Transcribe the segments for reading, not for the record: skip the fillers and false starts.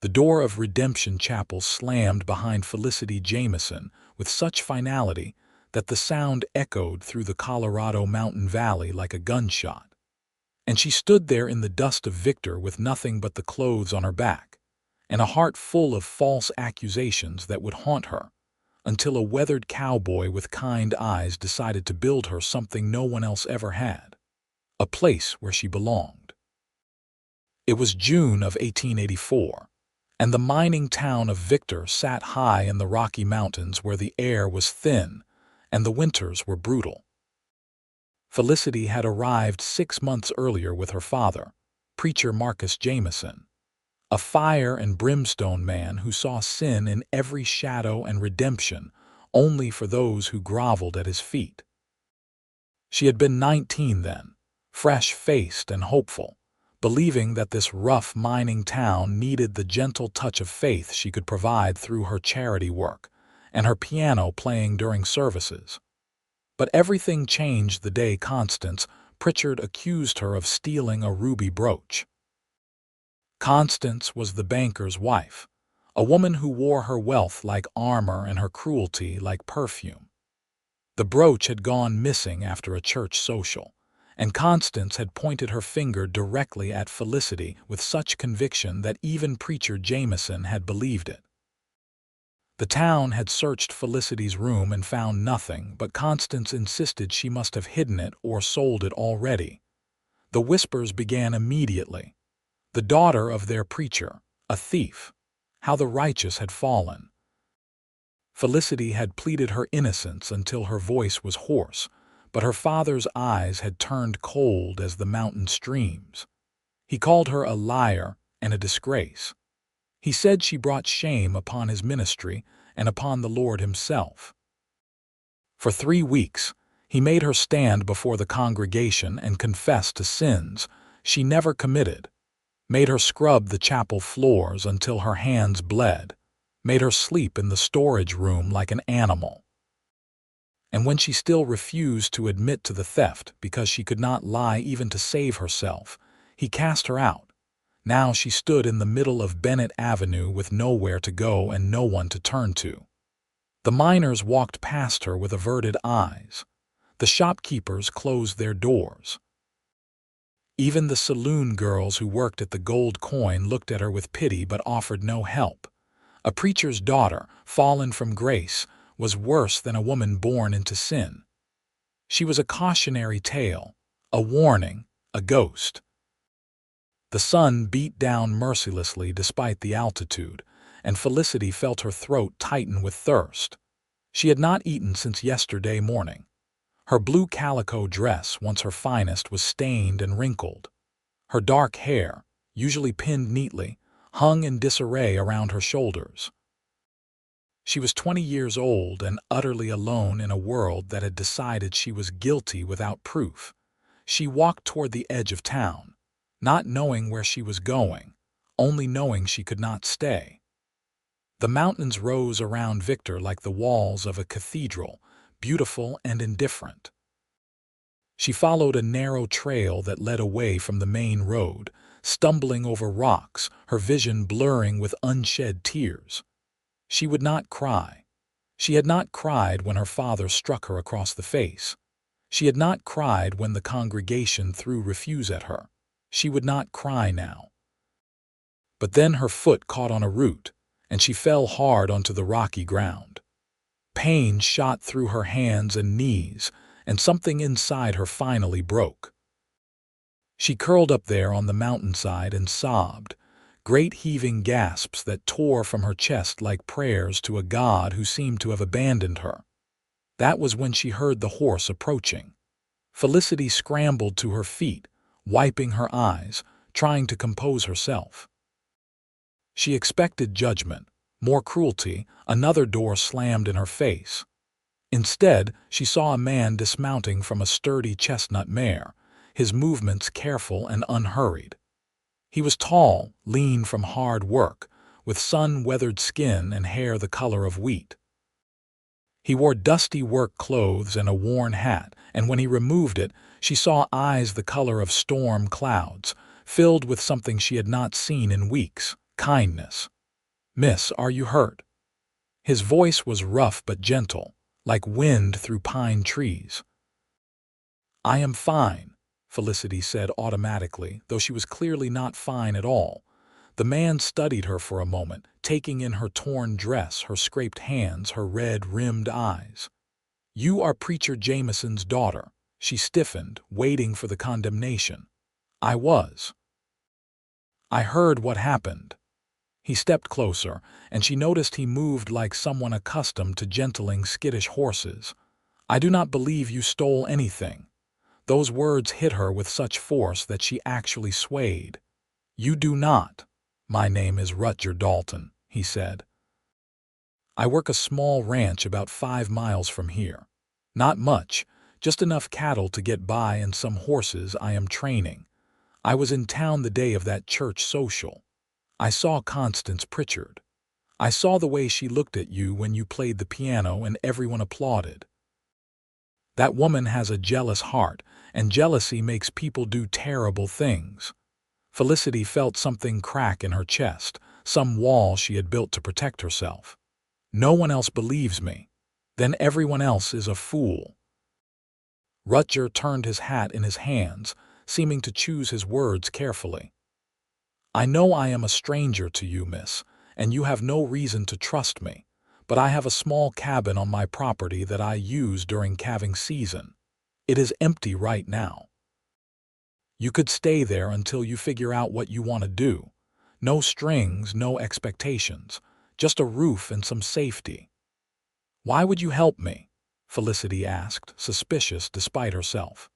The door of Redemption Chapel slammed behind Felicity Jamison with such finality that the sound echoed through the Colorado mountain valley like a gunshot. And she stood there in the dust of Victor with nothing but the clothes on her back, and a heart full of false accusations that would haunt her, until a weathered cowboy with kind eyes decided to build her something no one else ever had, a place where she belonged. It was June of 1884, and the mining town of Victor sat high in the Rocky Mountains where the air was thin and the winters were brutal. Felicity had arrived 6 months earlier with her father, preacher Marcus Jamison, a fire and brimstone man who saw sin in every shadow and redemption only for those who groveled at his feet. She had been 19 then, fresh-faced and hopeful, believing that this rough mining town needed the gentle touch of faith she could provide through her charity work and her piano playing during services. But everything changed the day Constance Pritchard accused her of stealing a ruby brooch. Constance was the banker's wife, a woman who wore her wealth like armor and her cruelty like perfume. The brooch had gone missing after a church social, and Constance had pointed her finger directly at Felicity with such conviction that even preacher Jamison had believed it. The town had searched Felicity's room and found nothing, but Constance insisted she must have hidden it or sold it already. The whispers began immediately. The daughter of their preacher, a thief. How the righteous had fallen. Felicity had pleaded her innocence until her voice was hoarse, but her father's eyes had turned cold as the mountain streams. He called her a liar and a disgrace. He said she brought shame upon his ministry and upon the Lord himself. For 3 weeks, he made her stand before the congregation and confess to sins she never committed, made her scrub the chapel floors until her hands bled, made her sleep in the storage room like an animal. And when she still refused to admit to the theft because she could not lie even to save herself, he cast her out. Now she stood in the middle of Bennett Avenue with nowhere to go and no one to turn to. The miners walked past her with averted eyes. The shopkeepers closed their doors. Even the saloon girls who worked at the Gold Coin looked at her with pity but offered no help. A preacher's daughter, fallen from grace, was worse than a woman born into sin. She was a cautionary tale, a warning, a ghost. The sun beat down mercilessly despite the altitude, and Felicity felt her throat tighten with thirst. She had not eaten since yesterday morning. Her blue calico dress, once her finest, was stained and wrinkled. Her dark hair, usually pinned neatly, hung in disarray around her shoulders. She was 20 years old and utterly alone in a world that had decided she was guilty without proof. She walked toward the edge of town, not knowing where she was going, only knowing she could not stay. The mountains rose around Victor like the walls of a cathedral, beautiful and indifferent. She followed a narrow trail that led away from the main road, stumbling over rocks, her vision blurring with unshed tears. She would not cry. She had not cried when her father struck her across the face. She had not cried when the congregation threw refuse at her. She would not cry now. But then her foot caught on a root, and she fell hard onto the rocky ground. Pain shot through her hands and knees, and something inside her finally broke. She curled up there on the mountainside and sobbed, great heaving gasps that tore from her chest like prayers to a God who seemed to have abandoned her. That was when she heard the horse approaching. Felicity scrambled to her feet, wiping her eyes, trying to compose herself. She expected judgment, more cruelty, another door slammed in her face. Instead, she saw a man dismounting from a sturdy chestnut mare, his movements careful and unhurried. He was tall, lean from hard work, with sun-weathered skin and hair the color of wheat. He wore dusty work clothes and a worn hat, and when he removed it, she saw eyes the color of storm clouds, filled with something she had not seen in weeks, kindness. "Miss, are you hurt?" His voice was rough but gentle, like wind through pine trees. "I am fine," Felicity said automatically, though she was clearly not fine at all. The man studied her for a moment, taking in her torn dress, her scraped hands, her red-rimmed eyes. "You are Preacher Jamison's daughter." She stiffened, waiting for the condemnation. "I was. I heard what happened." He stepped closer, and she noticed he moved like someone accustomed to gentling skittish horses. "I do not believe you stole anything." Those words hit her with such force that she actually swayed. "You do not." "My name is Rutger Dalton," he said. "I work a small ranch about 5 miles from here. Not much, just enough cattle to get by and some horses I am training. I was in town the day of that church social. I saw Constance Pritchard. I saw the way she looked at you when you played the piano and everyone applauded. That woman has a jealous heart, and jealousy makes people do terrible things." Felicity felt something crack in her chest, some wall she had built to protect herself. "No one else believes me. Then everyone else is a fool." Rutger turned his hat in his hands, seeming to choose his words carefully. "I know I am a stranger to you, miss, and you have no reason to trust me, but I have a small cabin on my property that I use during calving season. It is empty right now. You could stay there until you figure out what you want to do. No strings, no expectations, just a roof and some safety." "Why would you help me?" Felicity asked, suspicious despite herself.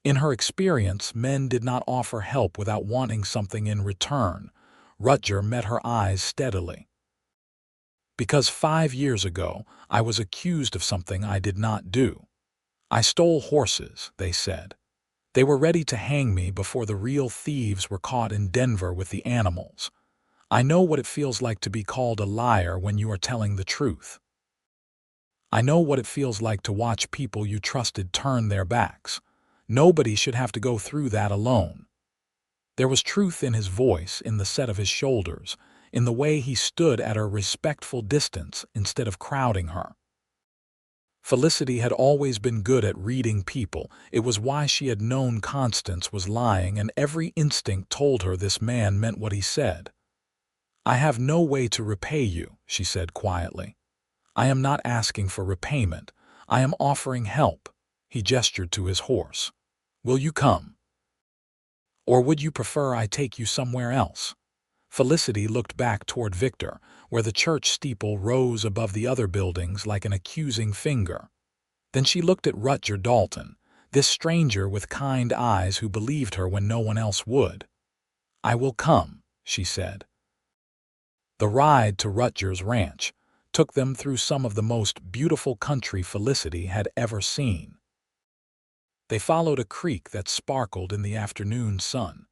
In her experience, men did not offer help without wanting something in return. Rutger met her eyes steadily. "Because 5 years ago, I was accused of something I did not do. I stole horses," they said. "They were ready to hang me before the real thieves were caught in Denver with the animals. I know what it feels like to be called a liar when you are telling the truth. I know what it feels like to watch people you trusted turn their backs. Nobody should have to go through that alone." There was truth in his voice, in the set of his shoulders, in the way he stood at a respectful distance instead of crowding her. Felicity had always been good at reading people. It was why she had known Constance was lying, and every instinct told her this man meant what he said. "I have no way to repay you," she said quietly. "I am not asking for repayment. I am offering help." He gestured to his horse. "Will you come? Or would you prefer I take you somewhere else?" Felicity looked back toward Victor, where the church steeple rose above the other buildings like an accusing finger. Then she looked at Rutger Dalton, this stranger with kind eyes who believed her when no one else would. "I will come," she said. The ride to Rutger's ranch took them through some of the most beautiful country Felicity had ever seen. They followed a creek that sparkled in the afternoon sun,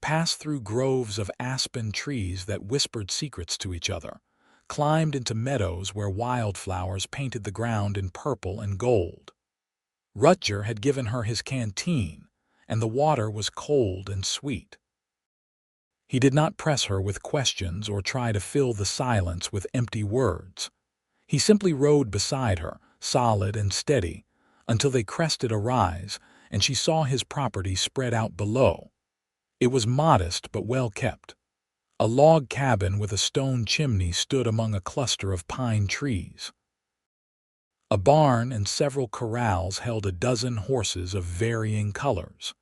passed through groves of aspen trees that whispered secrets to each other, climbed into meadows where wildflowers painted the ground in purple and gold. Rutger had given her his canteen, and the water was cold and sweet. He did not press her with questions or try to fill the silence with empty words. He simply rode beside her, solid and steady, until they crested a rise and she saw his property spread out below. It was modest but well kept. A log cabin with a stone chimney stood among a cluster of pine trees. A barn and several corrals held a dozen horses of varying colors.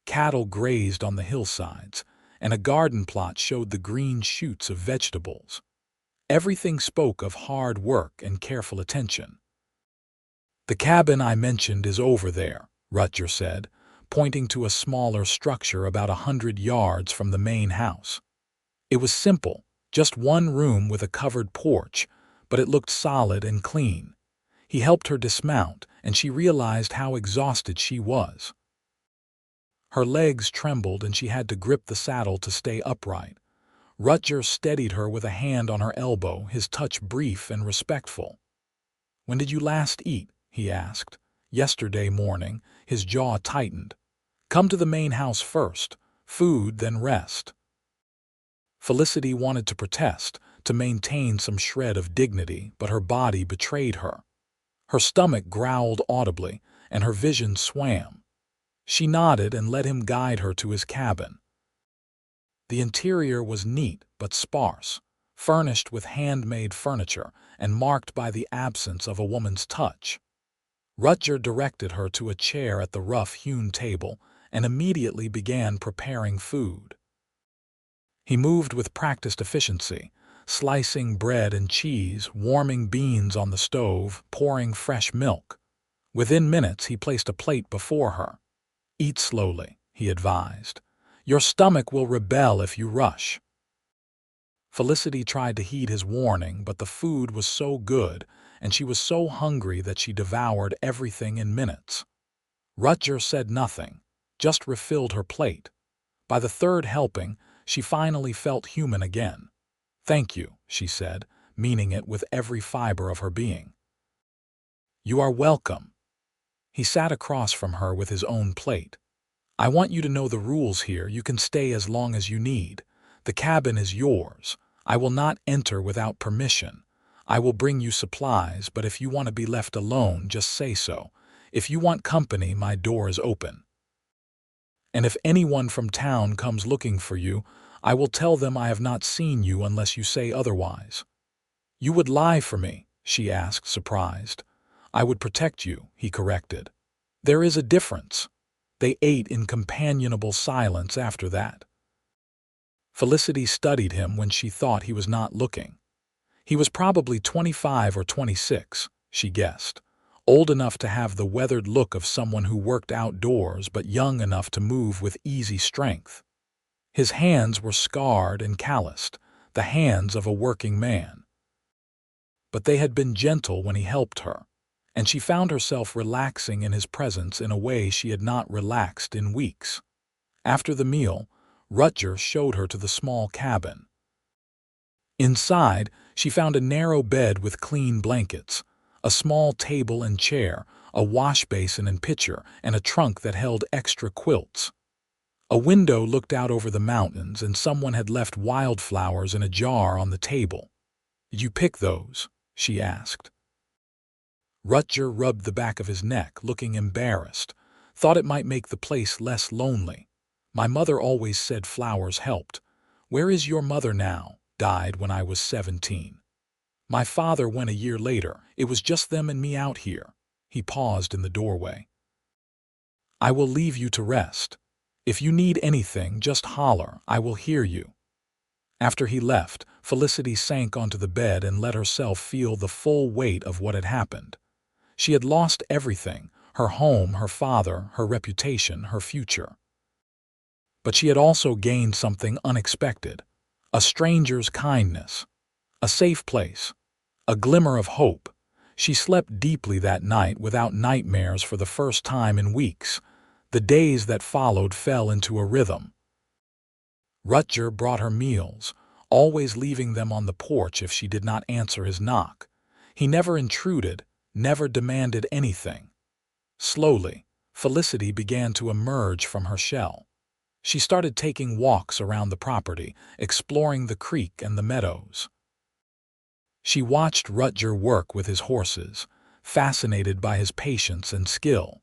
Cattle grazed on the hillsides, and a garden plot showed the green shoots of vegetables. Everything spoke of hard work and careful attention. "The cabin I mentioned is over there," Rutger said, pointing to a smaller structure about 100 yards from the main house. It was simple, just one room with a covered porch, but it looked solid and clean. He helped her dismount, and she realized how exhausted she was. Her legs trembled and she had to grip the saddle to stay upright. Rutger steadied her with a hand on her elbow, his touch brief and respectful. "When did you last eat?" he asked. "Yesterday morning." His jaw tightened. "Come to the main house first. Food, then rest." Felicity wanted to protest, to maintain some shred of dignity, but her body betrayed her. Her stomach growled audibly, and her vision swam. She nodded and let him guide her to his cabin. The interior was neat but sparse, furnished with handmade furniture and marked by the absence of a woman's touch. Rutger directed her to a chair at the rough-hewn table and immediately began preparing food. He moved with practiced efficiency, slicing bread and cheese, warming beans on the stove, pouring fresh milk. Within minutes, he placed a plate before her. "Eat slowly," he advised. "Your stomach will rebel if you rush." Felicity tried to heed his warning, but the food was so good, and she was so hungry that she devoured everything in minutes. Rutger said nothing, just refilled her plate. By the third helping, she finally felt human again. "Thank you," she said, meaning it with every fiber of her being. "You are welcome." He sat across from her with his own plate. "I want you to know the rules here. You can stay as long as you need. The cabin is yours. I will not enter without permission. I will bring you supplies, but if you want to be left alone, just say so. If you want company, my door is open. And if anyone from town comes looking for you, I will tell them I have not seen you unless you say otherwise." "You would lie for me?" she asked, surprised. "I would protect you," he corrected. "There is a difference." They ate in companionable silence after that. Felicity studied him when she thought he was not looking. He was probably 25 or 26, she guessed, old enough to have the weathered look of someone who worked outdoors but young enough to move with easy strength. His hands were scarred and calloused, the hands of a working man. But they had been gentle when he helped her, and she found herself relaxing in his presence in a way she had not relaxed in weeks. After the meal, Rutger showed her to the small cabin. Inside, she found a narrow bed with clean blankets, a small table and chair, a wash basin and pitcher, and a trunk that held extra quilts. A window looked out over the mountains, and someone had left wildflowers in a jar on the table. "Did you pick those?" she asked. Rutger rubbed the back of his neck, looking embarrassed, thought it might make the place less lonely. "My mother always said flowers helped. Where is your mother now? Died when I was 17. My father went a year later. It was just them and me out here." He paused in the doorway. "I will leave you to rest. If you need anything, just holler. I will hear you." After he left, Felicity sank onto the bed and let herself feel the full weight of what had happened. She had lost everything, her home, her father, her reputation, her future. But she had also gained something unexpected, a stranger's kindness, a safe place, a glimmer of hope. She slept deeply that night without nightmares for the first time in weeks. The days that followed fell into a rhythm. Rutger brought her meals, always leaving them on the porch if she did not answer his knock. He never intruded, never demanded anything. Slowly, Felicity began to emerge from her shell. She started taking walks around the property, exploring the creek and the meadows. She watched Rutger work with his horses, fascinated by his patience and skill.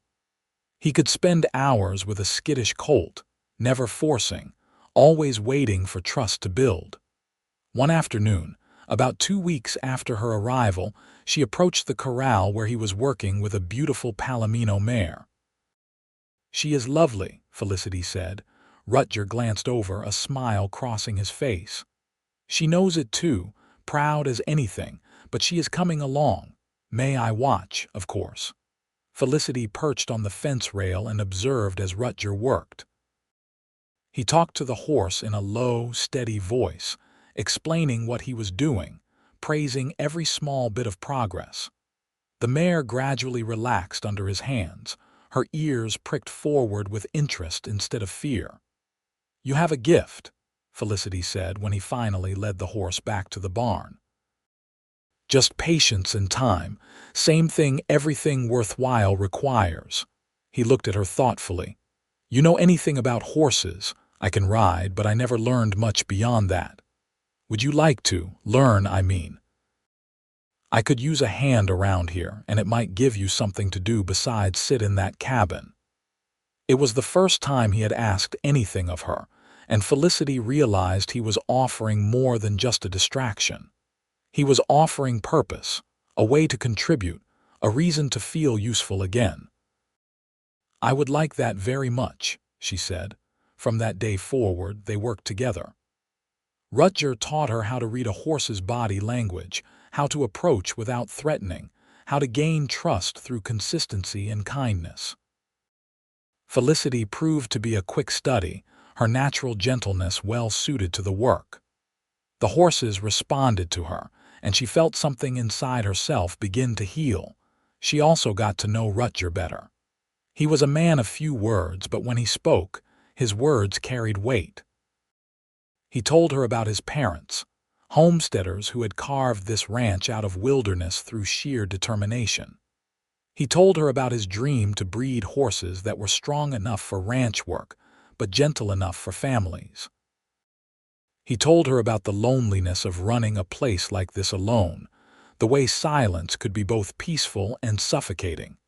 He could spend hours with a skittish colt, never forcing, always waiting for trust to build. One afternoon, about 2 weeks after her arrival, she approached the corral where he was working with a beautiful Palomino mare. "She is lovely," Felicity said. Rutger glanced over, a smile crossing his face. "She knows it too, proud as anything, but she is coming along. May I watch, of course." Felicity perched on the fence rail and observed as Rutger worked. He talked to the horse in a low, steady voice, explaining what he was doing, praising every small bit of progress. The mare gradually relaxed under his hands, her ears pricked forward with interest instead of fear. "You have a gift," Felicity said when he finally led the horse back to the barn. "Just patience and time, same thing everything worthwhile requires." He looked at her thoughtfully. "You know anything about horses? I can ride, but I never learned much beyond that." Would you like to learn, I mean? I could use a hand around here, and it might give you something to do besides sit in that cabin." It was the first time he had asked anything of her, and Felicity realized he was offering more than just a distraction. He was offering purpose, a way to contribute, a reason to feel useful again. "I would like that very much," she said. From that day forward, they worked together. Rutger taught her how to read a horse's body language, how to approach without threatening, how to gain trust through consistency and kindness. Felicity proved to be a quick study, her natural gentleness well suited to the work. The horses responded to her, and she felt something inside herself begin to heal. She also got to know Rutger better. He was a man of few words, but when he spoke, his words carried weight. He told her about his parents, homesteaders who had carved this ranch out of wilderness through sheer determination. He told her about his dream to breed horses that were strong enough for ranch work, but gentle enough for families. He told her about the loneliness of running a place like this alone, the way silence could be both peaceful and suffocating.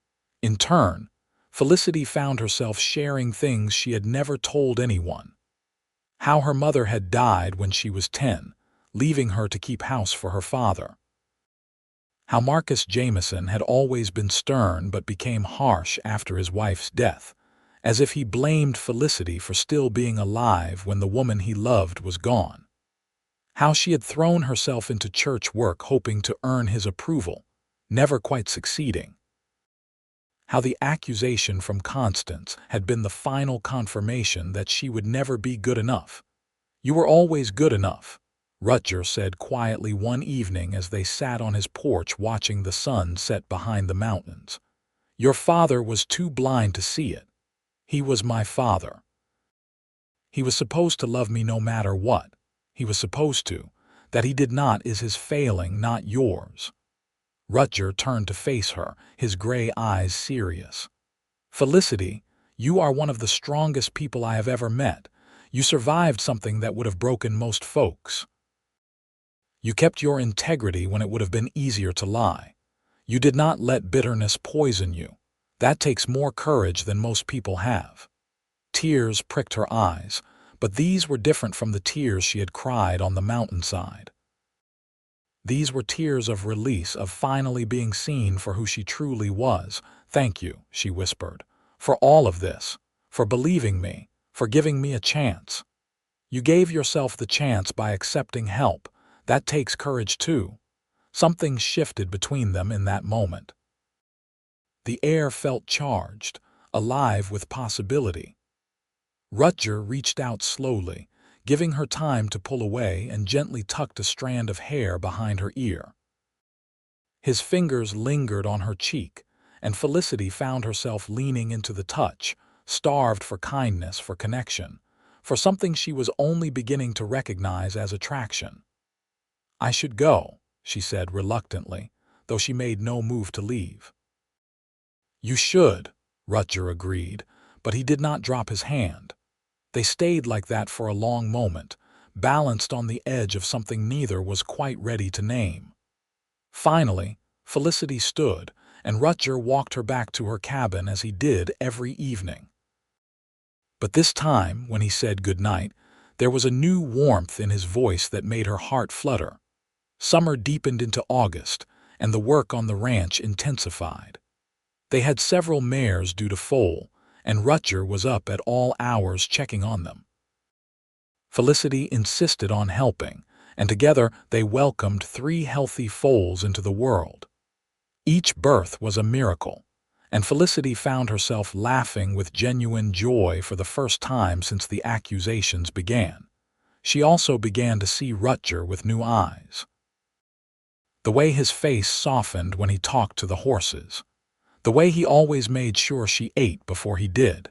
In turn, Felicity found herself sharing things she had never told anyone. How her mother had died when she was 10, leaving her to keep house for her father. How Marcus Jamison had always been stern but became harsh after his wife's death, as if he blamed Felicity for still being alive when the woman he loved was gone. How she had thrown herself into church work hoping to earn his approval, never quite succeeding. How the accusation from Constance had been the final confirmation that she would never be good enough. "You were always good enough," Rutger said quietly one evening as they sat on his porch watching the sun set behind the mountains. "Your father was too blind to see it. He was my father. He was supposed to love me no matter what. He was supposed to. That he did not is his failing, not yours." Rutger turned to face her, his gray eyes serious. "Felicity, you are one of the strongest people I have ever met. You survived something that would have broken most folks. You kept your integrity when it would have been easier to lie. You did not let bitterness poison you. That takes more courage than most people have." Tears pricked her eyes, but these were different from the tears she had cried on the mountainside. These were tears of release, of finally being seen for who she truly was. "Thank you," she whispered, "for all of this, for believing me, for giving me a chance. You gave yourself the chance by accepting help. That takes courage too." Something shifted between them in that moment. The air felt charged, alive with possibility. Rutger reached out slowly, giving her time to pull away, and gently tucked a strand of hair behind her ear. His fingers lingered on her cheek, and Felicity found herself leaning into the touch, starved for kindness, for connection, for something she was only beginning to recognize as attraction. "I should go," she said reluctantly, though she made no move to leave. "You should," Rutger agreed, but he did not drop his hand. They stayed like that for a long moment, balanced on the edge of something neither was quite ready to name. Finally, Felicity stood, and Rutger walked her back to her cabin as he did every evening. But this time, when he said good night, there was a new warmth in his voice that made her heart flutter. Summer deepened into August, and the work on the ranch intensified. They had several mares due to foal, and Rutger was up at all hours checking on them. Felicity insisted on helping, and together they welcomed 3 healthy foals into the world. Each birth was a miracle, and Felicity found herself laughing with genuine joy for the first time since the accusations began. She also began to see Rutger with new eyes. The way his face softened when he talked to the horses. The way he always made sure she ate before he did.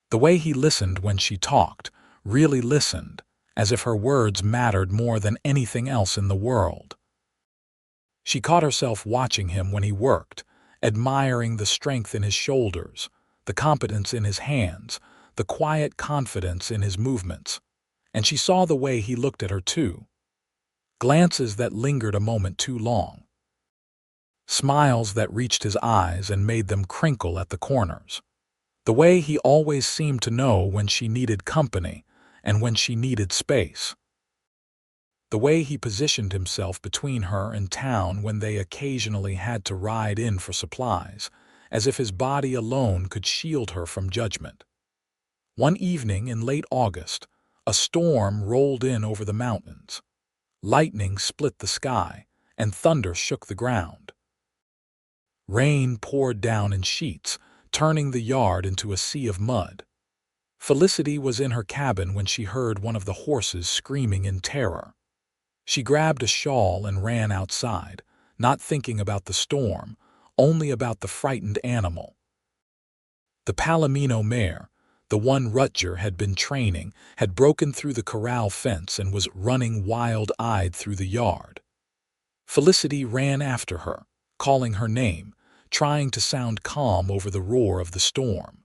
The way he listened when she talked, really listened, as if her words mattered more than anything else in the world. She caught herself watching him when he worked, admiring the strength in his shoulders, the competence in his hands, the quiet confidence in his movements. And she saw the way he looked at her too. glances that lingered a moment too long, smiles that reached his eyes and made them crinkle at the corners. The way he always seemed to know when she needed company and when she needed space. The way he positioned himself between her and town when they occasionally had to ride in for supplies, as if his body alone could shield her from judgment. One evening in late August, a storm rolled in over the mountains. Lightning split the sky, and thunder shook the ground. Rain poured down in sheets, turning the yard into a sea of mud. Felicity was in her cabin when she heard one of the horses screaming in terror. She grabbed a shawl and ran outside, not thinking about the storm, only about the frightened animal. The Palomino mare, the one Rutger had been training, had broken through the corral fence and was running wild-eyed through the yard. Felicity ran after her, calling her name, trying to sound calm over the roar of the storm.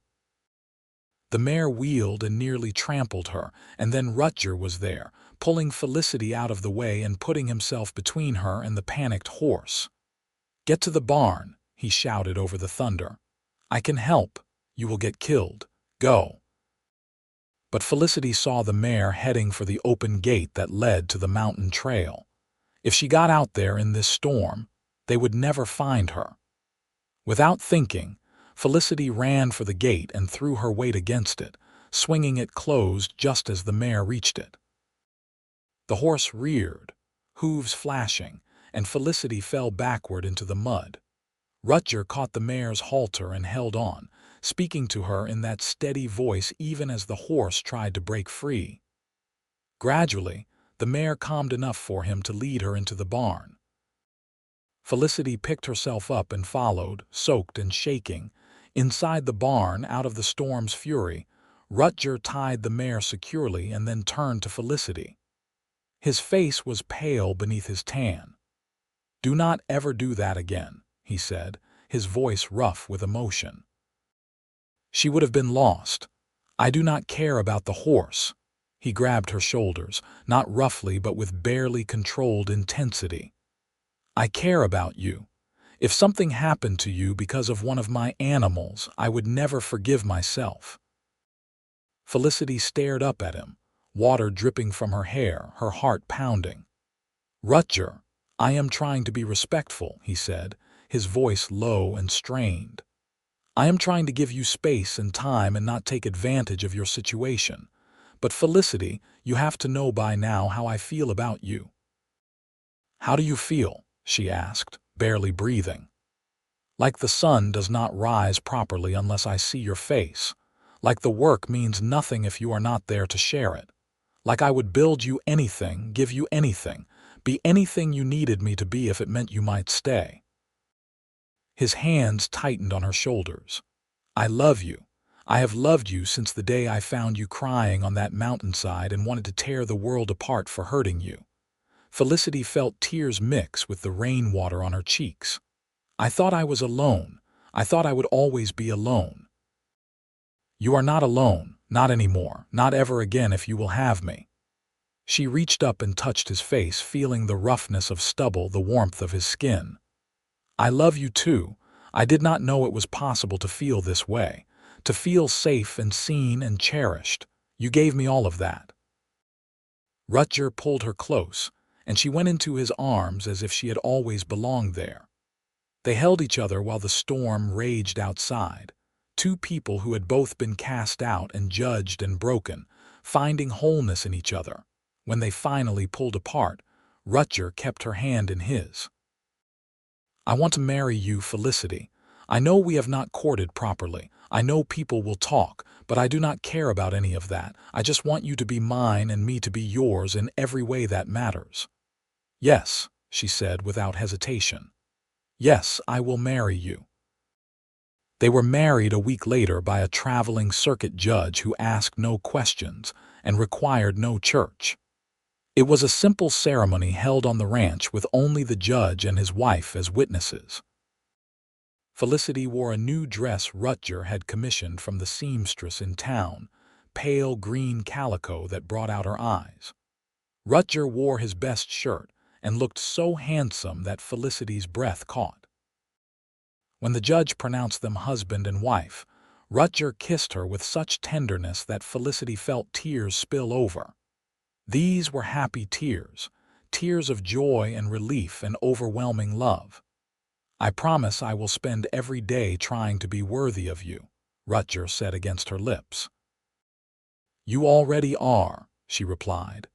The mare wheeled and nearly trampled her, and then Rutger was there, pulling Felicity out of the way and putting himself between her and the panicked horse. "Get to the barn," he shouted over the thunder. "I can help. You will get killed. Go." But Felicity saw the mare heading for the open gate that led to the mountain trail. If she got out there in this storm, they would never find her. Without thinking, Felicity ran for the gate and threw her weight against it, swinging it closed just as the mare reached it. The horse reared, hooves flashing, and Felicity fell backward into the mud. Rutger caught the mare's halter and held on, speaking to her in that steady voice even as the horse tried to break free. Gradually, the mare calmed enough for him to lead her into the barn. Felicity picked herself up and followed, soaked and shaking. Inside the barn, out of the storm's fury, Rutger tied the mare securely and then turned to Felicity. His face was pale beneath his tan. "Do not ever do that again," he said, his voice rough with emotion. She would have been lost. "I do not care about the horse." He grabbed her shoulders, not roughly but with barely controlled intensity. "I care about you. If something happened to you because of one of my animals, I would never forgive myself." Felicity stared up at him, water dripping from her hair, her heart pounding. "Rutger, I am trying to be respectful," he said, his voice low and strained. "I am trying to give you space and time and not take advantage of your situation. But Felicity, you have to know by now how I feel about you." "How do you feel?" she asked, barely breathing. "Like the sun does not rise properly unless I see your face. Like the work means nothing if you are not there to share it. Like I would build you anything, give you anything, be anything you needed me to be if it meant you might stay." His hands tightened on her shoulders. "I love you. I have loved you since the day I found you crying on that mountainside and wanted to tear the world apart for hurting you." Felicity felt tears mix with the rainwater on her cheeks. "I thought I was alone. I thought I would always be alone." "You are not alone, not anymore, not ever again if you will have me." She reached up and touched his face, feeling the roughness of stubble, the warmth of his skin. "I love you too. I did not know it was possible to feel this way, to feel safe and seen and cherished. You gave me all of that." Rutger pulled her close, and she went into his arms as if she had always belonged there. They held each other while the storm raged outside, two people who had both been cast out and judged and broken, finding wholeness in each other. When they finally pulled apart, Rutger kept her hand in his. "I want to marry you, Felicity. I know we have not courted properly. I know people will talk, but I do not care about any of that. I just want you to be mine and me to be yours in every way that matters." "Yes," she said without hesitation. "Yes, I will marry you." They were married a week later by a traveling circuit judge who asked no questions and required no church. It was a simple ceremony held on the ranch with only the judge and his wife as witnesses. Felicity wore a new dress Rutger had commissioned from the seamstress in town, pale green calico that brought out her eyes. Rutger wore his best shirt, and looked so handsome that Felicity's breath caught. When the judge pronounced them husband and wife, Rutger kissed her with such tenderness that Felicity felt tears spill over. These were happy tears, tears of joy and relief and overwhelming love. "I promise I will spend every day trying to be worthy of you," Rutger said against her lips. "You already are," she replied.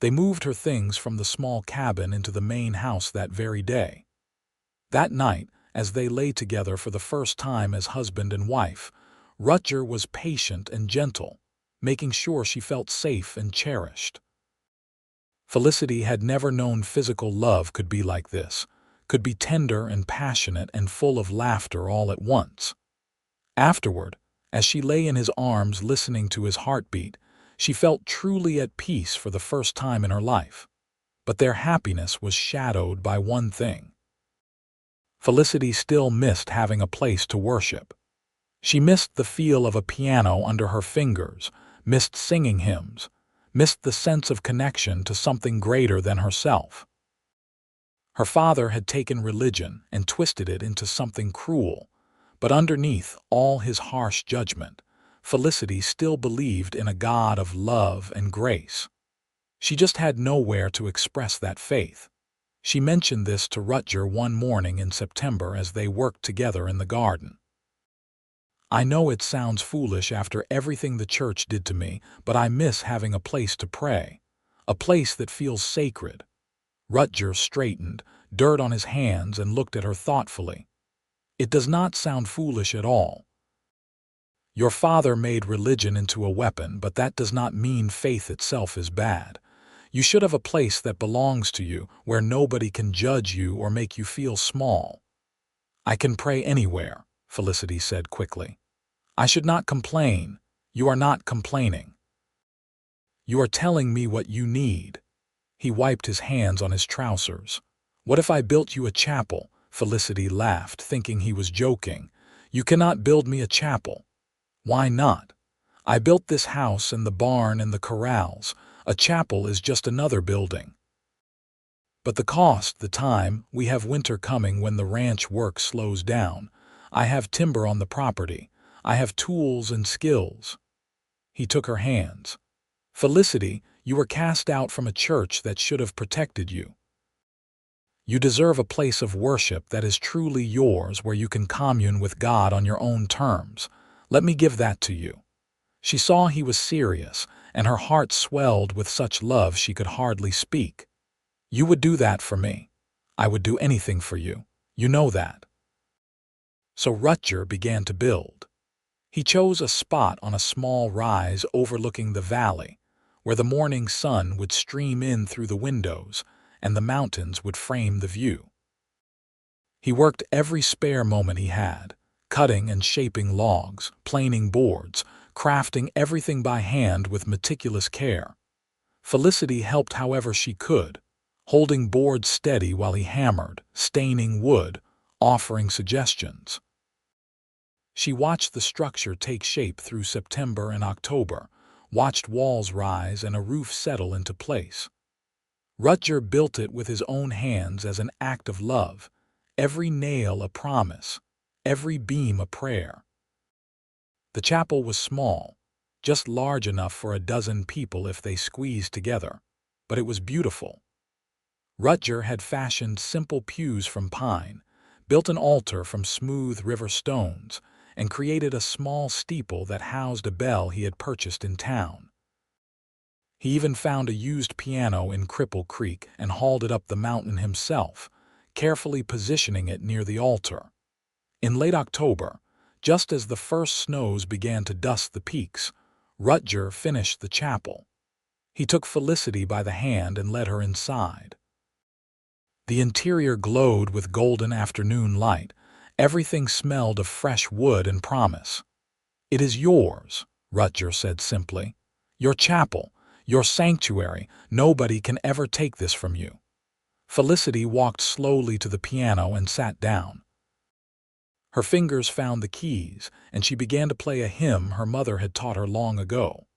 They moved her things from the small cabin into the main house that very day. That night, as they lay together for the first time as husband and wife, Rutger was patient and gentle, making sure she felt safe and cherished. Felicity had never known physical love could be like this, could be tender and passionate and full of laughter all at once. Afterward, as she lay in his arms listening to his heartbeat, she felt truly at peace for the first time in her life. But their happiness was shadowed by one thing. Felicity still missed having a place to worship. She missed the feel of a piano under her fingers, missed singing hymns, missed the sense of connection to something greater than herself. Her father had taken religion and twisted it into something cruel, but underneath all his harsh judgment, Felicity still believed in a God of love and grace. She just had nowhere to express that faith. She mentioned this to Rutger one morning in September as they worked together in the garden. "I know it sounds foolish after everything the church did to me, but I miss having a place to pray, a place that feels sacred." Rutger straightened, dirt on his hands, and looked at her thoughtfully. "It does not sound foolish at all. Your father made religion into a weapon, but that does not mean faith itself is bad. You should have a place that belongs to you, where nobody can judge you or make you feel small." "I can pray anywhere," Felicity said quickly. "I should not complain. You are not complaining. You are telling me what you need." He wiped his hands on his trousers. "What if I built you a chapel?" Felicity laughed, thinking he was joking. "You cannot build me a chapel." "Why not? I built this house and the barn and the corrals. A chapel is just another building." "But the cost, the time, we have winter coming when the ranch work slows down. I have timber on the property. I have tools and skills." He took her hands. "Felicity, you were cast out from a church that should have protected you. You deserve a place of worship that is truly yours, where you can commune with God on your own terms. Let me give that to you." She saw he was serious, and her heart swelled with such love she could hardly speak. "You would do that for me. I would do anything for you. You know that." So Rutger began to build. He chose a spot on a small rise overlooking the valley, where the morning sun would stream in through the windows and the mountains would frame the view. He worked every spare moment he had, cutting and shaping logs, planing boards, crafting everything by hand with meticulous care. Felicity helped however she could, holding boards steady while he hammered, staining wood, offering suggestions. She watched the structure take shape through September and October, watched walls rise and a roof settle into place. Rutger built it with his own hands as an act of love, every nail a promise, every beam a prayer. The chapel was small, just large enough for a dozen people if they squeezed together, but it was beautiful. Rutger had fashioned simple pews from pine, built an altar from smooth river stones, and created a small steeple that housed a bell he had purchased in town. He even found a used piano in Cripple Creek and hauled it up the mountain himself, carefully positioning it near the altar. In late October, just as the first snows began to dust the peaks, Rutger finished the chapel. He took Felicity by the hand and led her inside. The interior glowed with golden afternoon light. Everything smelled of fresh wood and promise. "It is yours," Rutger said simply. "Your chapel, your sanctuary. Nobody can ever take this from you." Felicity walked slowly to the piano and sat down. Her fingers found the keys, and she began to play a hymn her mother had taught her long ago.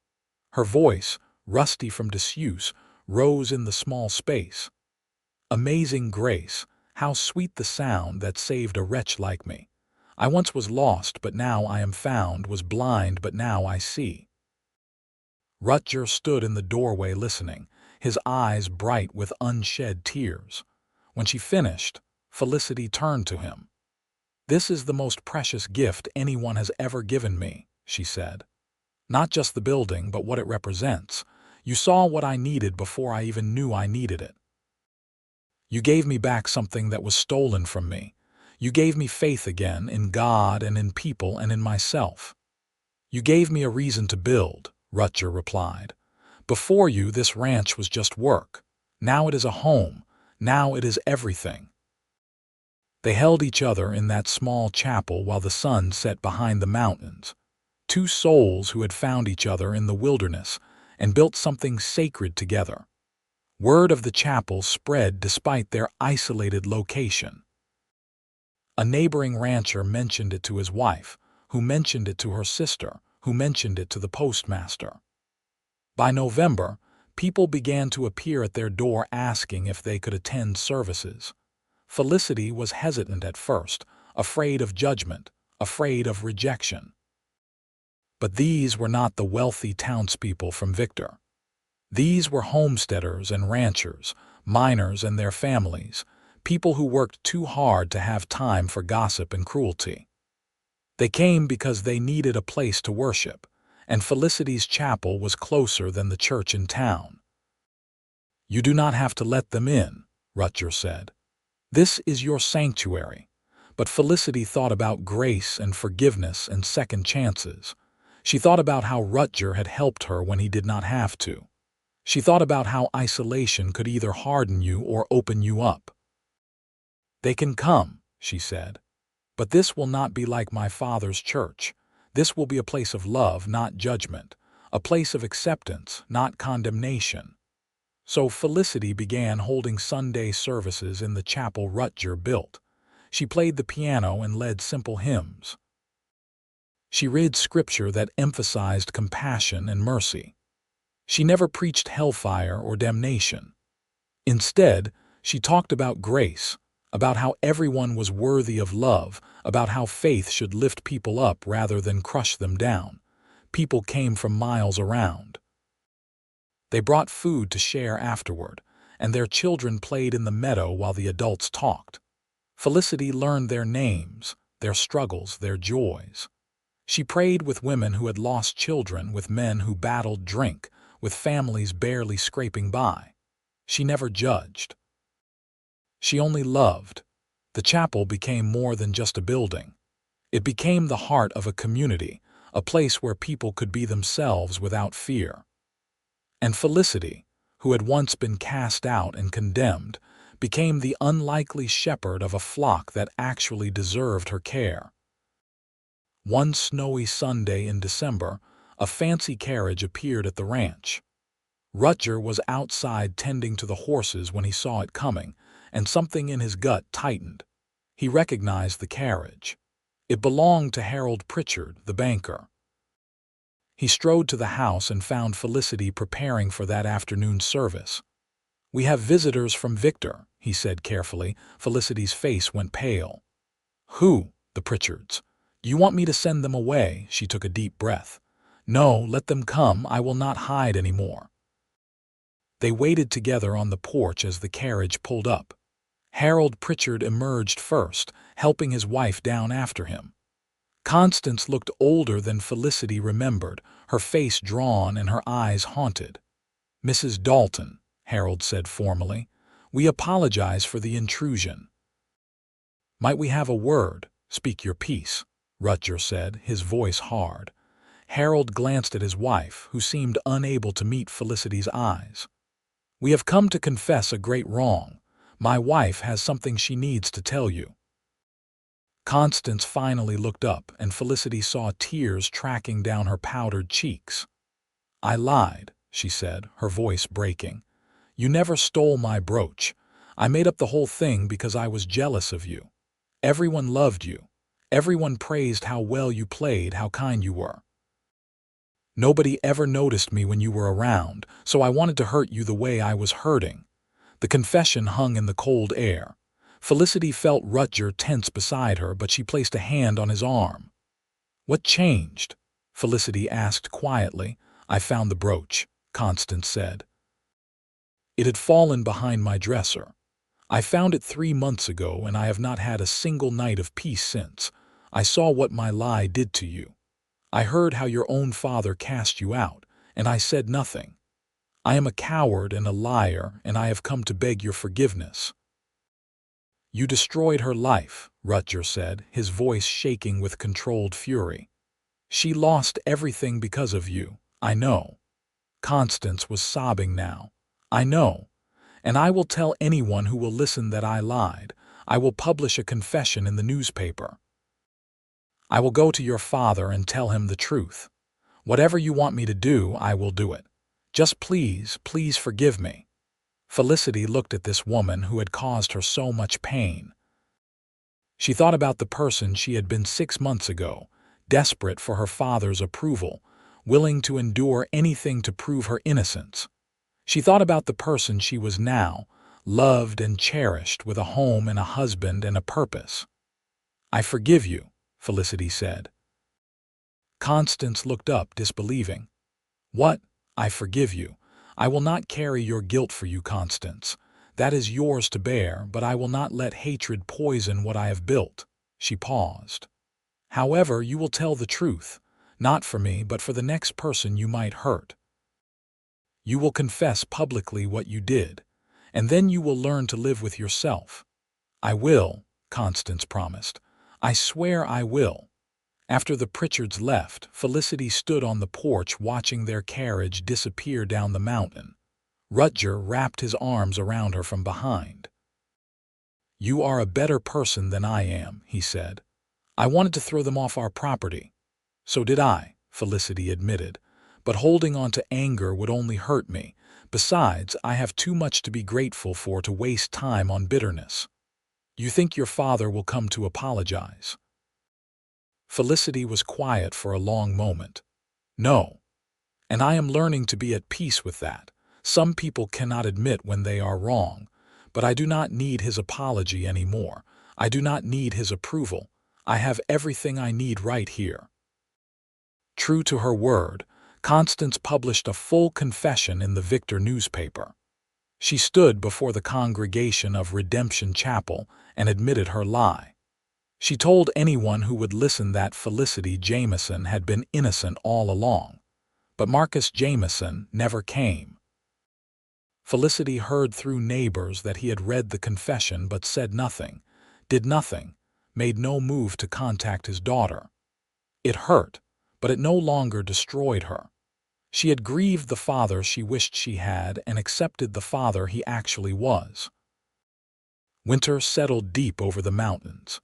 Her voice, rusty from disuse, rose in the small space. Amazing grace, how sweet the sound that saved a wretch like me. I once was lost, but now I am found, was blind, but now I see. Rutger stood in the doorway listening, his eyes bright with unshed tears. When she finished, Felicity turned to him. "This is the most precious gift anyone has ever given me," she said. "Not just the building, but what it represents. You saw what I needed before I even knew I needed it. You gave me back something that was stolen from me. You gave me faith again in God and in people and in myself. You gave me a reason to build," Rutger replied. "Before you, this ranch was just work. Now it is a home. Now it is everything." They held each other in that small chapel while the sun set behind the mountains. Two souls who had found each other in the wilderness and built something sacred together. Word of the chapel spread despite their isolated location. A neighboring rancher mentioned it to his wife, who mentioned it to her sister, who mentioned it to the postmaster. By November, people began to appear at their door asking if they could attend services. Felicity was hesitant at first, afraid of judgment, afraid of rejection. But these were not the wealthy townspeople from Victor. These were homesteaders and ranchers, miners and their families, people who worked too hard to have time for gossip and cruelty. They came because they needed a place to worship, and Felicity's chapel was closer than the church in town. "You do not have to let them in," Rutger said. "This is your sanctuary." But Felicity thought about grace and forgiveness and second chances. She thought about how Rutger had helped her when he did not have to. She thought about how isolation could either harden you or open you up. "They can come," she said. "But this will not be like my father's church. This will be a place of love, not judgment, a place of acceptance, not condemnation." So Felicity began holding Sunday services in the chapel Rutger built. She played the piano and led simple hymns. She read scripture that emphasized compassion and mercy. She never preached hellfire or damnation. Instead, she talked about grace, about how everyone was worthy of love, about how faith should lift people up rather than crush them down. People came from miles around. They brought food to share afterward, and their children played in the meadow while the adults talked. Felicity learned their names, their struggles, their joys. She prayed with women who had lost children, with men who battled drink, with families barely scraping by. She never judged. She only loved. The chapel became more than just a building. It became the heart of a community, a place where people could be themselves without fear. And Felicity, who had once been cast out and condemned, became the unlikely shepherd of a flock that actually deserved her care. One snowy Sunday in December, a fancy carriage appeared at the ranch. Rutger was outside tending to the horses when he saw it coming, and something in his gut tightened. He recognized the carriage. It belonged to Harold Pritchard, the banker. He strode to the house and found Felicity preparing for that afternoon service. "We have visitors from Victor," he said carefully. Felicity's face went pale. "Who?" "The Pritchards." "You want me to send them away?" She took a deep breath. "No, let them come. I will not hide anymore." They waited together on the porch as the carriage pulled up. Harold Pritchard emerged first, helping his wife down after him. Constance looked older than Felicity remembered, her face drawn and her eyes haunted. "Mrs. Dalton," Harold said formally, "we apologize for the intrusion." "Might we have a word? Speak your piece," Rutger said, his voice hard. Harold glanced at his wife, who seemed unable to meet Felicity's eyes. "We have come to confess a great wrong. My wife has something she needs to tell you." Constance finally looked up, and Felicity saw tears tracking down her powdered cheeks. "I lied," she said, her voice breaking. "You never stole my brooch. I made up the whole thing because I was jealous of you. Everyone loved you. Everyone praised how well you played, how kind you were. Nobody ever noticed me when you were around, so I wanted to hurt you the way I was hurting. The The confession hung in the cold air. Felicity felt Rutger tense beside her, but she placed a hand on his arm. "What changed?" Felicity asked quietly. "I found the brooch," Constance said. "It had fallen behind my dresser. I found it 3 months ago, and I have not had a single night of peace since. I saw what my lie did to you. I heard how your own father cast you out, and I said nothing. I am a coward and a liar, and I have come to beg your forgiveness." "You destroyed her life," Rutger said, his voice shaking with controlled fury. "She lost everything because of you. I know." Constance was sobbing now. "I know. And I will tell anyone who will listen that I lied. I will publish a confession in the newspaper. I will go to your father and tell him the truth. Whatever you want me to do, I will do it. Just please, please forgive me." Felicity looked at this woman who had caused her so much pain. She thought about the person she had been 6 months ago, desperate for her father's approval, willing to endure anything to prove her innocence. She thought about the person she was now, loved and cherished with a home and a husband and a purpose. "I forgive you," Felicity said. Constance looked up, disbelieving. "What? I forgive you. I will not carry your guilt for you, Constance. That is yours to bear, but I will not let hatred poison what I have built." She paused. "However, you will tell the truth, not for me, but for the next person you might hurt. You will confess publicly what you did, and then you will learn to live with yourself." "I will," Constance promised. "I swear I will." After the Pritchards left, Felicity stood on the porch watching their carriage disappear down the mountain. Rutger wrapped his arms around her from behind. "You are a better person than I am," he said. "I wanted to throw them off our property." "So did I," Felicity admitted. "But holding on to anger would only hurt me. Besides, I have too much to be grateful for to waste time on bitterness." "You think your father will come to apologize?" Felicity was quiet for a long moment. "No. And I am learning to be at peace with that. Some people cannot admit when they are wrong, but I do not need his apology anymore. I do not need his approval. I have everything I need right here." True to her word, Constance published a full confession in the Victor newspaper. She stood before the congregation of Redemption Chapel and admitted her lie. She told anyone who would listen that Felicity Jamison had been innocent all along, but Marcus Jamison never came. Felicity heard through neighbors that he had read the confession but said nothing, did nothing, made no move to contact his daughter. It hurt, but it no longer destroyed her. She had grieved the father she wished she had and accepted the father he actually was. Winter settled deep over the mountains.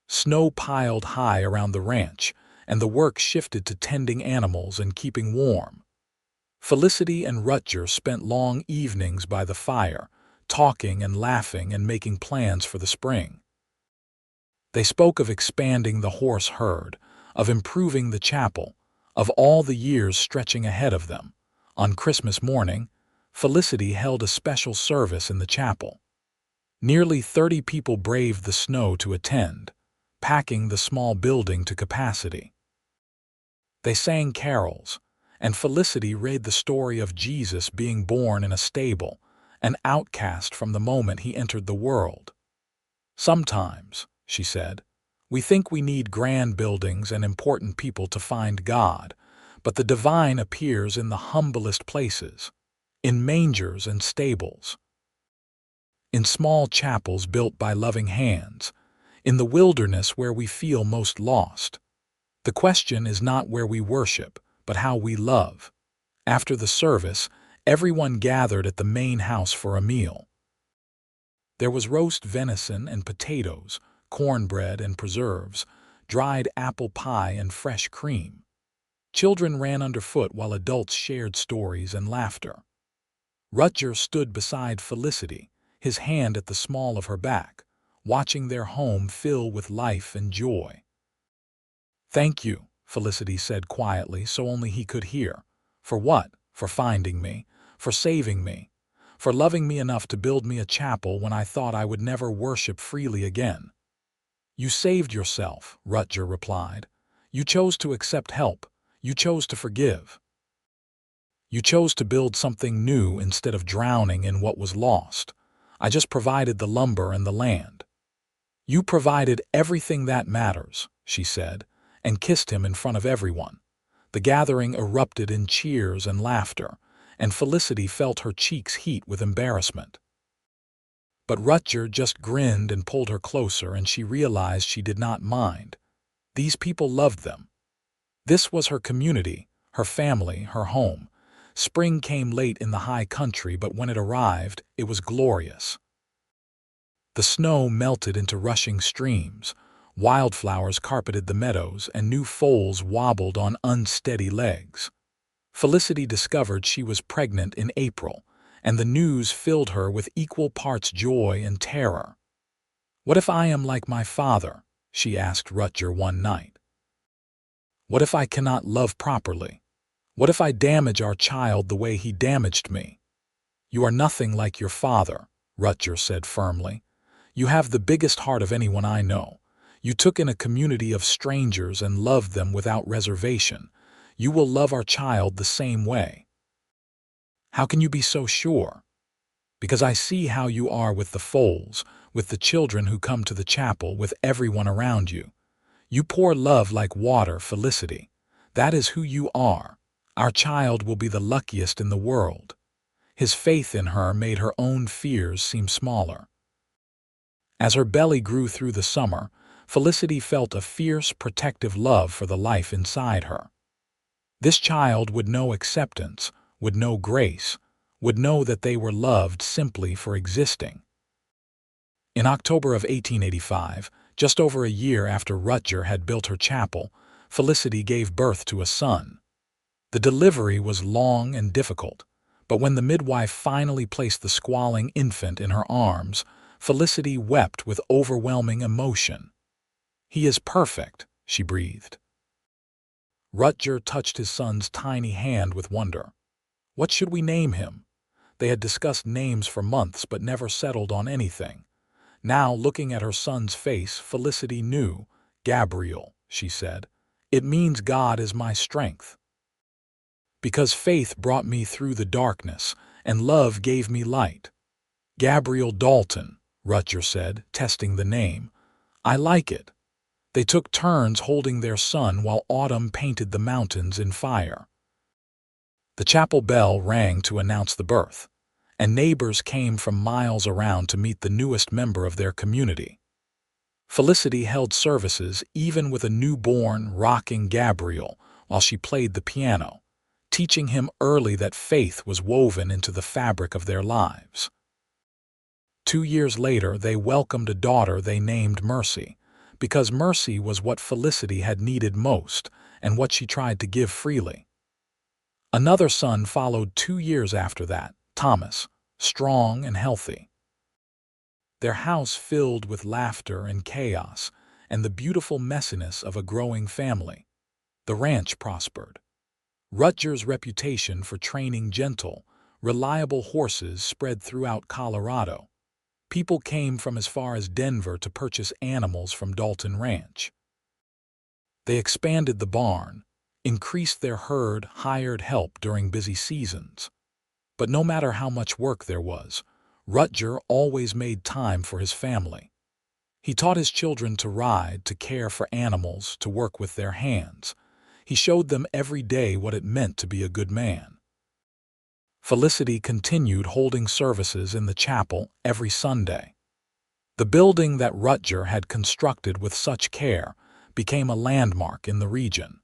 Snow piled high around the ranch, and the work shifted to tending animals and keeping warm. Felicity and Rutger spent long evenings by the fire, talking and laughing and making plans for the spring. They spoke of expanding the horse herd, of improving the chapel, of all the years stretching ahead of them. On Christmas morning, Felicity held a special service in the chapel. Nearly 30 people braved the snow to attend, packing the small building to capacity. They sang carols, and Felicity read the story of Jesus being born in a stable, an outcast from the moment he entered the world. "Sometimes," she said, "we think we need grand buildings and important people to find God, but the divine appears in the humblest places, in mangers and stables, in small chapels built by loving hands, in the wilderness where we feel most lost. The question is not where we worship, but how we love." After the service, everyone gathered at the main house for a meal. There was roast venison and potatoes, cornbread and preserves, dried apple pie and fresh cream. Children ran underfoot while adults shared stories and laughter. Rutger stood beside Felicity, his hand at the small of her back, watching their home fill with life and joy. "Thank you," Felicity said quietly so only he could hear. "For what? For finding me, for saving me, for loving me enough to build me a chapel when I thought I would never worship freely again." "You saved yourself," Rutger replied. "You chose to accept help. You chose to forgive. You chose to build something new instead of drowning in what was lost. I just provided the lumber and the land." "You provided everything that matters," she said, and kissed him in front of everyone. The gathering erupted in cheers and laughter, and Felicity felt her cheeks heat with embarrassment. But Rutger just grinned and pulled her closer, and she realized she did not mind. These people loved them. This was her community, her family, her home. Spring came late in the high country, but when it arrived, it was glorious. The snow melted into rushing streams, wildflowers carpeted the meadows, and new foals wobbled on unsteady legs. Felicity discovered she was pregnant in April, and the news filled her with equal parts joy and terror. "What if I am like my father?" she asked Rutger one night. "What if I cannot love properly? What if I damage our child the way he damaged me?" "You are nothing like your father," Rutger said firmly. "You have the biggest heart of anyone I know. You took in a community of strangers and loved them without reservation. You will love our child the same way." "How can you be so sure?" "Because I see how you are with the foals, with the children who come to the chapel, with everyone around you. You pour love like water, Felicity. That is who you are. Our child will be the luckiest in the world." His faith in her made her own fears seem smaller. As her belly grew through the summer, Felicity felt a fierce, protective love for the life inside her. This child would know acceptance, would know grace, would know that they were loved simply for existing. In October of 1885, just over a year after Rutger had built her chapel, Felicity gave birth to a son. The delivery was long and difficult, but when the midwife finally placed the squalling infant in her arms, Felicity wept with overwhelming emotion. "He is perfect," she breathed. Rutger touched his son's tiny hand with wonder. "What should we name him?" They had discussed names for months but never settled on anything. Now, looking at her son's face, Felicity knew. "Gabriel," she said. "It means God is my strength. Because faith brought me through the darkness, and love gave me light." "Gabriel Dalton," Rutger said, testing the name. "I like it." They took turns holding their son while autumn painted the mountains in fire. The chapel bell rang to announce the birth, and neighbors came from miles around to meet the newest member of their community. Felicity held services even with a newborn, rocking Gabriel while she played the piano, teaching him early that faith was woven into the fabric of their lives. 2 years later, they welcomed a daughter they named Mercy, because mercy was what Felicity had needed most and what she tried to give freely. Another son followed 2 years after that, Thomas, strong and healthy. Their house filled with laughter and chaos and the beautiful messiness of a growing family. The ranch prospered. Rutger's reputation for training gentle, reliable horses spread throughout Colorado. People came from as far as Denver to purchase animals from Dalton Ranch. They expanded the barn, increased their herd, hired help during busy seasons. But no matter how much work there was, Rutger always made time for his family. He taught his children to ride, to care for animals, to work with their hands. He showed them every day what it meant to be a good man. Felicity continued holding services in the chapel every Sunday. The building that Rutger had constructed with such care became a landmark in the region.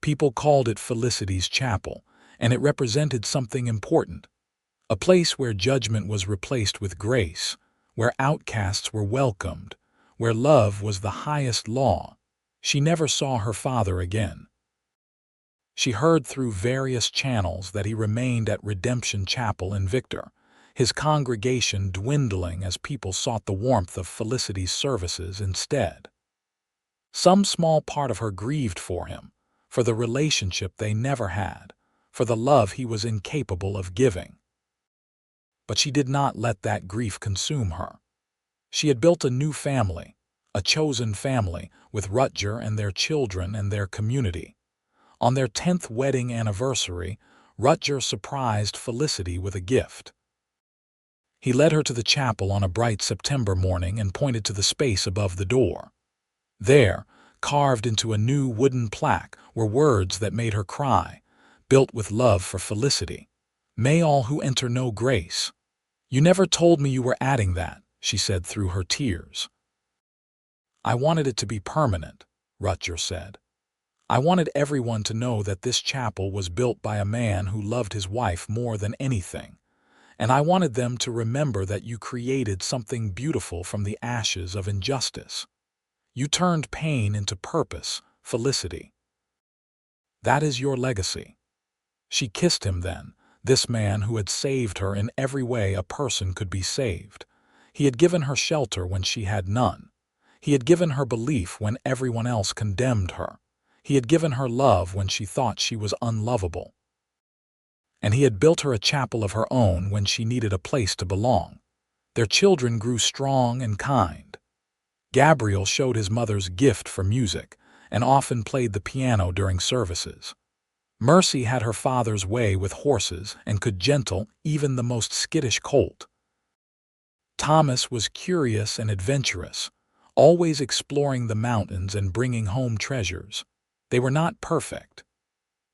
People called it Felicity's Chapel, and it represented something important. A place where judgment was replaced with grace, where outcasts were welcomed, where love was the highest law. She never saw her father again. She heard through various channels that he remained at Redemption Chapel in Victor, his congregation dwindling as people sought the warmth of Felicity's services instead. Some small part of her grieved for him, for the relationship they never had, for the love he was incapable of giving. but she did not let that grief consume her. She had built a new family, a chosen family, with Rutger and their children and their community. On their 10th wedding anniversary, Rutger surprised Felicity with a gift. He led her to the chapel on a bright September morning and pointed to the space above the door. There, carved into a new wooden plaque, were words that made her cry, built with love for Felicity. "May all who enter know grace." "You never told me you were adding that," she said through her tears. "I wanted it to be permanent," Rutger said. "I wanted everyone to know that this chapel was built by a man who loved his wife more than anything. And I wanted them to remember that you created something beautiful from the ashes of injustice. You turned pain into purpose, Felicity. That is your legacy." She kissed him then, this man who had saved her in every way a person could be saved. He had given her shelter when she had none. He had given her belief when everyone else condemned her. He had given her love when she thought she was unlovable. And he had built her a chapel of her own when she needed a place to belong. Their children grew strong and kind. Gabriel showed his mother's gift for music and often played the piano during services. Mercy had her father's way with horses and could gentle even the most skittish colt. Thomas was curious and adventurous, always exploring the mountains and bringing home treasures. They were not perfect.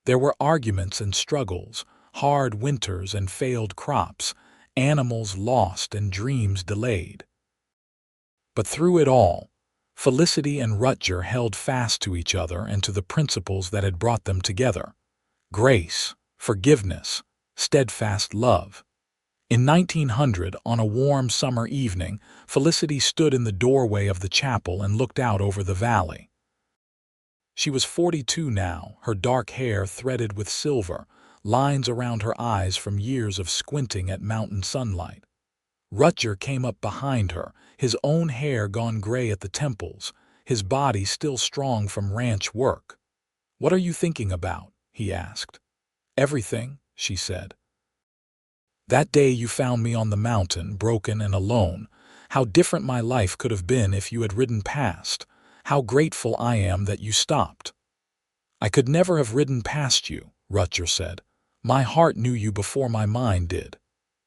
There were arguments and struggles, hard winters and failed crops, animals lost and dreams delayed. But through it all, Felicity and Rutger held fast to each other and to the principles that had brought them together: grace, forgiveness, steadfast love. In 1900, on a warm summer evening, Felicity stood in the doorway of the chapel and looked out over the valley. She was 42 now, her dark hair threaded with silver, lines around her eyes from years of squinting at mountain sunlight. Rutger came up behind her, his own hair gone gray at the temples, his body still strong from ranch work. "What are you thinking about?" he asked. "Everything," she said. "That day you found me on the mountain, broken and alone, how different my life could have been if you had ridden past. How grateful I am that you stopped." "I could never have ridden past you," Rutger said. "My heart knew you before my mind did.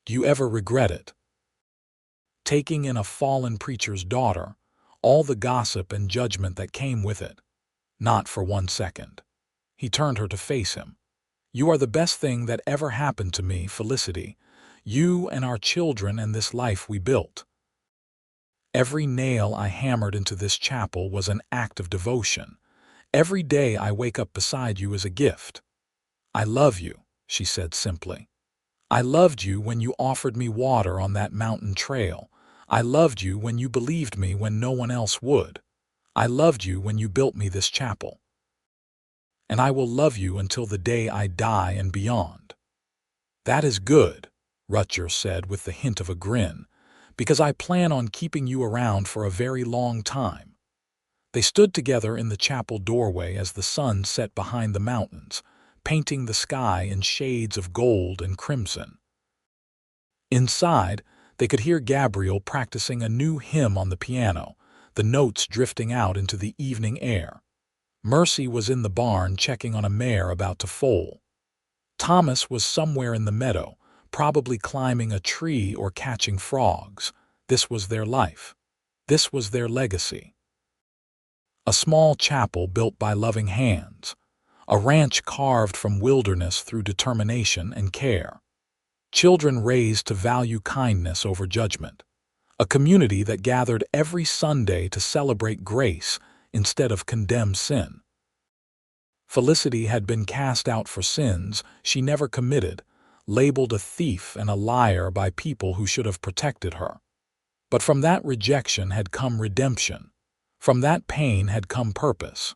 Do you ever regret it?" Taking in a fallen preacher's daughter, all the gossip and judgment that came with it. Not for 1 second. He turned her to face him. "You are the best thing that ever happened to me, Felicity. You and our children and this life we built. Every nail I hammered into this chapel was an act of devotion. Every day I wake up beside you is a gift. I love you," she said simply. "I loved you when you offered me water on that mountain trail. I loved you when you believed me when no one else would. I loved you when you built me this chapel. And I will love you until the day I die and beyond." "That is good," Rutger said with the hint of a grin, "because I plan on keeping you around for a very long time." They stood together in the chapel doorway as the sun set behind the mountains, painting the sky in shades of gold and crimson. Inside, they could hear Gabriel practicing a new hymn on the piano, the notes drifting out into the evening air. Mercy was in the barn checking on a mare about to foal. Thomas was somewhere in the meadow, probably climbing a tree or catching frogs. This was their life. This was their legacy. A small chapel built by loving hands. A ranch carved from wilderness through determination and care. Children raised to value kindness over judgment. A community that gathered every Sunday to celebrate grace instead of condemn sin. Felicity had been cast out for sins she never committed, labeled a thief and a liar by people who should have protected her. But from that rejection had come redemption. From that pain had come purpose.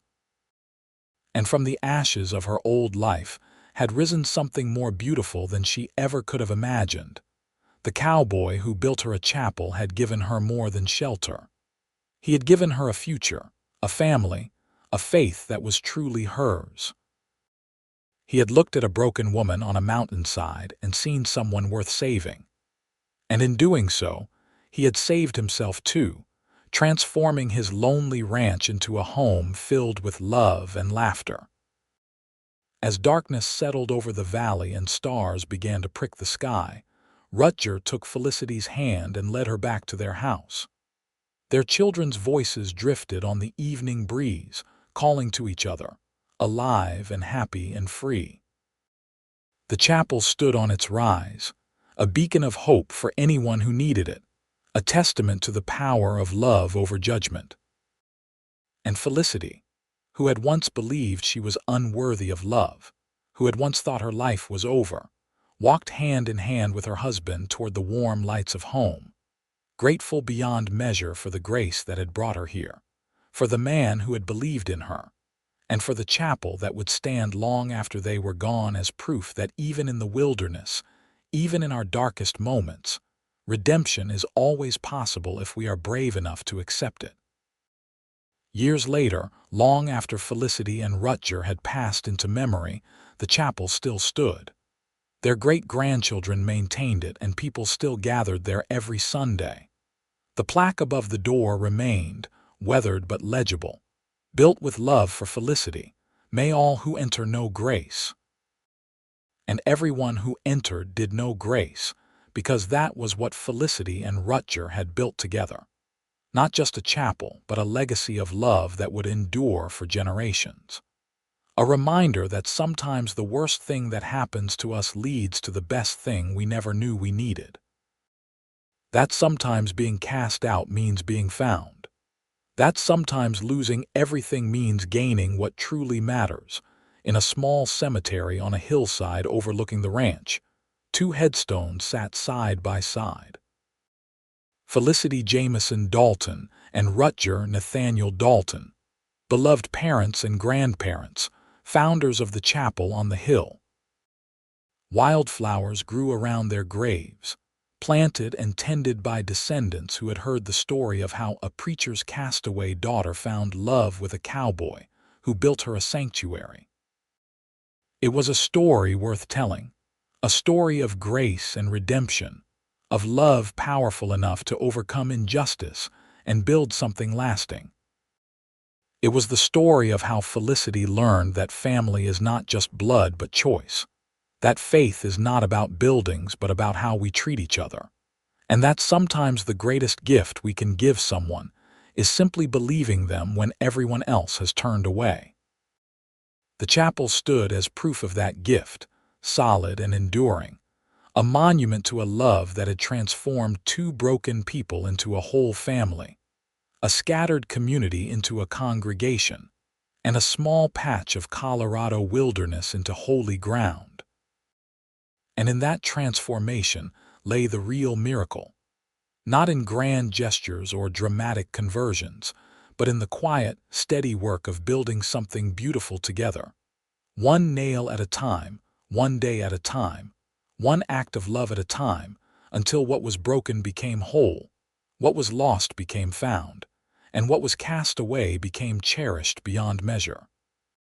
And from the ashes of her old life had risen something more beautiful than she ever could have imagined. The cowboy who built her a chapel had given her more than shelter. He had given her a future, a family, a faith that was truly hers. He had looked at a broken woman on a mountainside and seen someone worth saving. And in doing so, he had saved himself too, transforming his lonely ranch into a home filled with love and laughter. As darkness settled over the valley and stars began to prick the sky, Rutger took Felicity's hand and led her back to their house. Their children's voices drifted on the evening breeze, calling to each other, alive and happy and free. The chapel stood on its rise, a beacon of hope for anyone who needed it, a testament to the power of love over judgment. And Felicity, who had once believed she was unworthy of love, who had once thought her life was over, walked hand in hand with her husband toward the warm lights of home, grateful beyond measure for the grace that had brought her here, for the man who had believed in her, and for the chapel that would stand long after they were gone as proof that even in the wilderness, even in our darkest moments, redemption is always possible if we are brave enough to accept it. Years later, long after Felicity and Rutger had passed into memory, the chapel still stood. Their great-grandchildren maintained it, and people still gathered there every Sunday. The plaque above the door remained, weathered but legible, built with love for Felicity, "May all who enter know grace." And everyone who entered did know grace, because that was what Felicity and Rutger had built together. Not just a chapel, but a legacy of love that would endure for generations. A reminder that sometimes the worst thing that happens to us leads to the best thing we never knew we needed. That sometimes being cast out means being found. That sometimes losing everything means gaining what truly matters. In a small cemetery on a hillside overlooking the ranch, two headstones sat side by side. Felicity Jamison Dalton and Rutger Nathaniel Dalton, beloved parents and grandparents, founders of the chapel on the hill. Wildflowers grew around their graves, planted and tended by descendants who had heard the story of how a preacher's castaway daughter found love with a cowboy who built her a sanctuary. It was a story worth telling, a story of grace and redemption, of love powerful enough to overcome injustice and build something lasting. It was the story of how Felicity learned that family is not just blood but choice, that faith is not about buildings but about how we treat each other, and that sometimes the greatest gift we can give someone is simply believing them when everyone else has turned away. The chapel stood as proof of that gift, solid and enduring, a monument to a love that had transformed two broken people into a whole family, a scattered community into a congregation, and a small patch of Colorado wilderness into holy ground. And in that transformation lay the real miracle, not in grand gestures or dramatic conversions, but in the quiet, steady work of building something beautiful together, one nail at a time, one day at a time, one act of love at a time, until what was broken became whole, what was lost became found, and what was cast away became cherished beyond measure.